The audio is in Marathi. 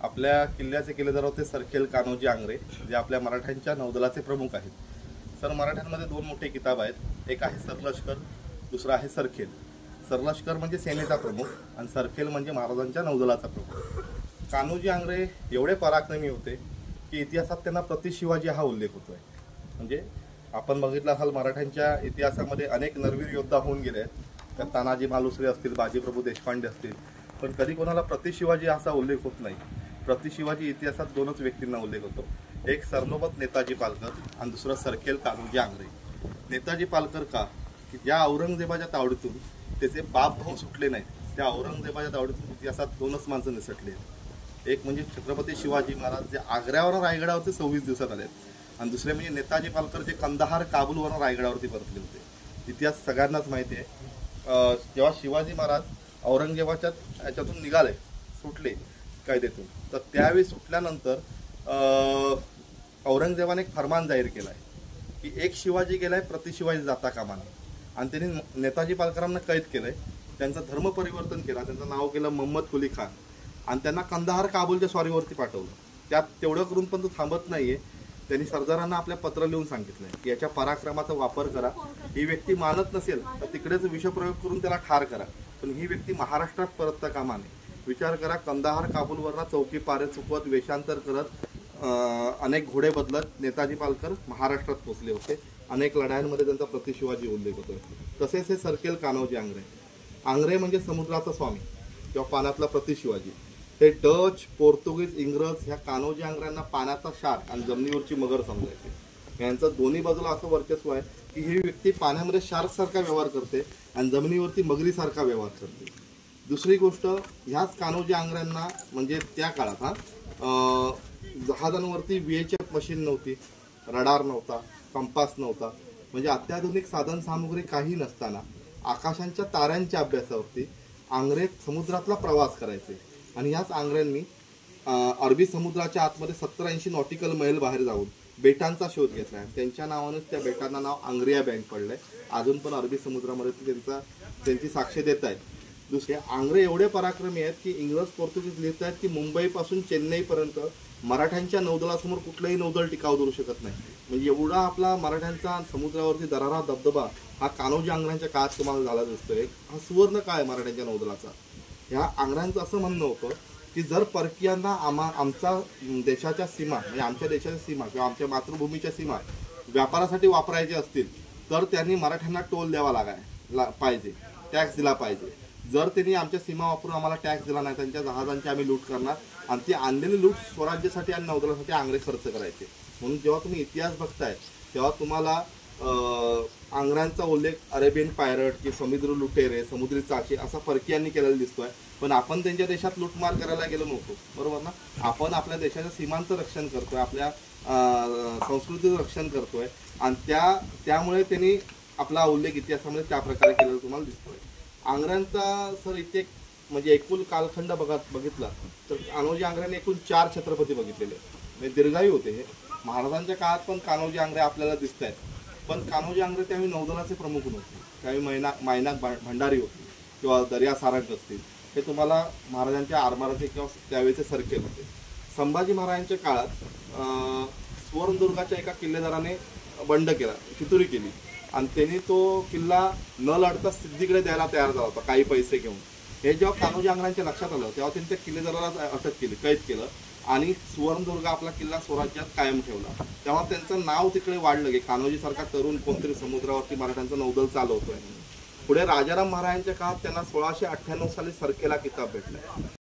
आपल्या किल्ल्याचे किल्लेदार होते सरखेल कान्होजी आंग्रे, जे आपल्या मराठ्यांच्या नौदलाचे प्रमुख आहेत. सर, मराठ्यांमध्ये दोन मोठे किताब आहेत. एक आहे सरलष्कर, दुसरा आहे सरखेल. सरलष्कर म्हणजे सेनेचा प्रमुख आणि सरखेल म्हणजे महाराजांच्या नौदलाचा प्रमुख. कान्होजी आंग्रे एवढे पराक्रमी होते की इतिहासात त्यांना प्रति शिवाजी हा उल्लेख होतोय. म्हणजे आपण बघितलं असाल, मराठ्यांच्या इतिहासामध्ये अनेक नरवीर योद्धा होऊन गेले आहेत. त्यात तानाजी मालुसरे असतील, बाजीप्रभू देशपांडे असतील, पण कधी कोणाला प्रति शिवाजी असा उल्लेख होत नाही. प्रति शिवाजी इतिहासात दोनच व्यक्तींना उल्लेख होतो. एक सरनोबत नेताजी पालकर आणि दुसरा सरखेल कान्होजी आंग्रे. नेताजी पालकर का, की ज्या औरंगजेबाच्या तावडीतून त्याचे बाप भाऊ सुटले नाहीत, त्या औरंगजेबाच्या तावडीतून इतिहासात दोनच माणसं निसटली आहेत. एक म्हणजे छत्रपती शिवाजी महाराज, जे आग्र्यावरून रायगडावरती 26 दिवसात आले, आणि दुसरे म्हणजे नेताजी पालकर, जे कंदाहार काबूलवरून रायगडावरती परतले होते. इतिहास सगळ्यांनाच माहिती आहे. जेव्हा शिवाजी महाराज औरंगजेबाच्या याच्यातून निघाले, सुटले कायद्यातून, तर त्यावेळी सुटल्यानंतर औरंगजेबाने एक फरमान जाहीर केला आहे की एक शिवाजी गेलाय, प्रति शिवाजी जाता कामा नये. आणि त्यांनी नेताजी पालकरांना कैद केलंय, त्यांचं धर्म परिवर्तन केलं, त्यांचं नाव केलं मोहम्मद कुली खान, आणि त्यांना कंदाहार काबूलच्या स्वारीवरती पाठवलं. त्यात तेवढं करून पण तो थांबत नाहीये. त्यांनी सरदारांना आपल्या पत्र लिहून सांगितलंय की याच्या पराक्रमाचा वापर करा. ही व्यक्ती मानत नसेल तर तिकडेच विषप्रयोग करून त्याला ठार करा, पण ही व्यक्ती महाराष्ट्रात परतता कामा नये. विचार करा, कंदाहार काबूलवरना चौकी पारे चुकवत, वेषांतर करत, अनेक घोडे बदलत नेताजी पालकर महाराष्ट्रात पोहोचले होते. अनेक लढायांमध्ये त्यांचा प्रति शिवाजी उल्लेख होतोय. तसेच हे सरखेल कान्होजी आंग्रे. आंग्रे म्हणजे समुद्राचा स्वामी किंवा पाण्यातला प्रति शिवाजी. हे डच, पोर्तुगीज, इंग्रज ह्या कान्होजी आंग्र्यांना पाण्याचा शार्क आणि जमिनीवरची मगर समजायचे. यांचं दोन्ही बाजूला असं वर्चस्व आहे की ही व्यक्ती पाण्यामध्ये शार्क सारखा व्यवहार करते आणि जमिनीवरती मगरीसारखा व्यवहार करते. दुसरी गोष्ट, ह्याच कान्होजी आंग्र्यांना म्हणजे त्या काळात जहाजांवरती VHF मशीन नव्हती, रडार नव्हता, कंपास नव्हता, म्हणजे अत्याधुनिक साधन सामुग्री काही नसताना आकाशांच्या ताऱ्यांच्या अभ्यासावरती आंग्रे समुद्रातला प्रवास करायचे. आणि ह्याच आंग्र्यांनी अरबी समुद्राच्या आतमध्ये 70-80 नॉटिकल मैल बाहेर जाऊन बेटांचा शोध घेतला आहे. त्यांच्या नावानेच त्या बेटांना नाव आंग्रिया बँक पडलंय. अजून पण अरबी समुद्रामध्ये त्यांची साक्ष देत आहेत. दुसरे, आंग्रे एवढे पराक्रमी आहेत की इंग्रज, पोर्तुगीज लिहित आहेत की मुंबईपासून चेन्नईपर्यंत मराठ्यांच्या नौदलासमोर कुठलंही नौदल टिकाव धरू शकत नाही. म्हणजे एवढा आपला मराठ्यांचा समुद्रावरती दरारा दबदबा हा कान्होजी आंग्र्यांच्या काळात तुम्हाला झाला दिसतोय. हा सुवर्ण काळ आहे मराठ्यांच्या नौदलाचा. ह्या आंग्र्यांचं असं म्हणणं होतं की जर परकीयांना आमच्या देशाच्या सीमा, म्हणजे आमच्या देशाच्या सीमा किंवा आमच्या मातृभूमीच्या सीमा व्यापारासाठी वापरायच्या असतील तर त्यांनी मराठ्यांना टोल द्यावा पाहिजे, टॅक्स दिला पाहिजे. जर त्यांनी आमच्या सीमा वापरून आम्हाला टॅक्स दिला नाही, त्यांच्या जहाजांची आम्ही लूट करणार, आणि ती आणलेली लूट स्वराज्यासाठी आणि नौदलासाठी आंग्रे खर्च करायचे. म्हणून जेव्हा तुम्ही इतिहास बघताय तेव्हा तुम्हाला आंग्र्यांचा उल्लेख अरेबियन पायरट की समुद्र लुटेरे, समुद्री चाचे असा परकीयांनी केलेला दिसतोय. पण आपण त्यांच्या देशात लूटमार करायला गेलो नव्हतो, बरोबर ना? आपण आपल्या देशाच्या सीमांचं रक्षण करतोय, आपल्या संस्कृतीचं रक्षण करतोय, आणि त्यामुळे त्यांनी आपला उल्लेख इतिहासामध्ये त्या प्रकारे केलेला तुम्हाला दिसतोय. आंग्र्यांचा सर इथे म्हणजे एकूण कालखंड बघितला तर कान्होजी आंग्र्यांनी एकूण 4 छत्रपती बघितलेले, म्हणजे दीर्घायू होते हे. महाराजांच्या काळात पण कान्होजी आंग्रे आपल्याला दिसत आहेत, पण कान्होजी आंग्रे त्यावेळी नौदलाचे प्रमुख नव्हते. त्यावेळी मायनाक भंडारी होते किंवा दर्या सारंग असतील, हे तुम्हाला महाराजांच्या आरमाराचे किंवा त्यावेळेचे सरखेल होते. संभाजी महाराजांच्या काळात सुवर्णदुर्गाच्या एका किल्लेदाराने बंड केला, फितुरी केली, आणि त्यांनी तो किल्ला न लढता सिद्धीकडे द्यायला तयार झाला होता काही पैसे घेऊन. हे जेव्हा कान्होजी आंग्र्यांच्या लक्षात आलं तेव्हा त्यांनी त्या किल्लेदाराला अटक केली, कैद केलं, आणि सुवर्णदुर्ग आपला किल्ला स्वराज्यात कायम ठेवला. तेव्हा त्यांचं नाव तिकडे वाढलं की कान्होजीसारखा तरुण कोणतरी समुद्रावरती मराठ्यांचं नौदल चालवतोय. पुढे राजाराम महाराजांच्या काळात त्यांना 1698 साली सरखेला किताब भेटला.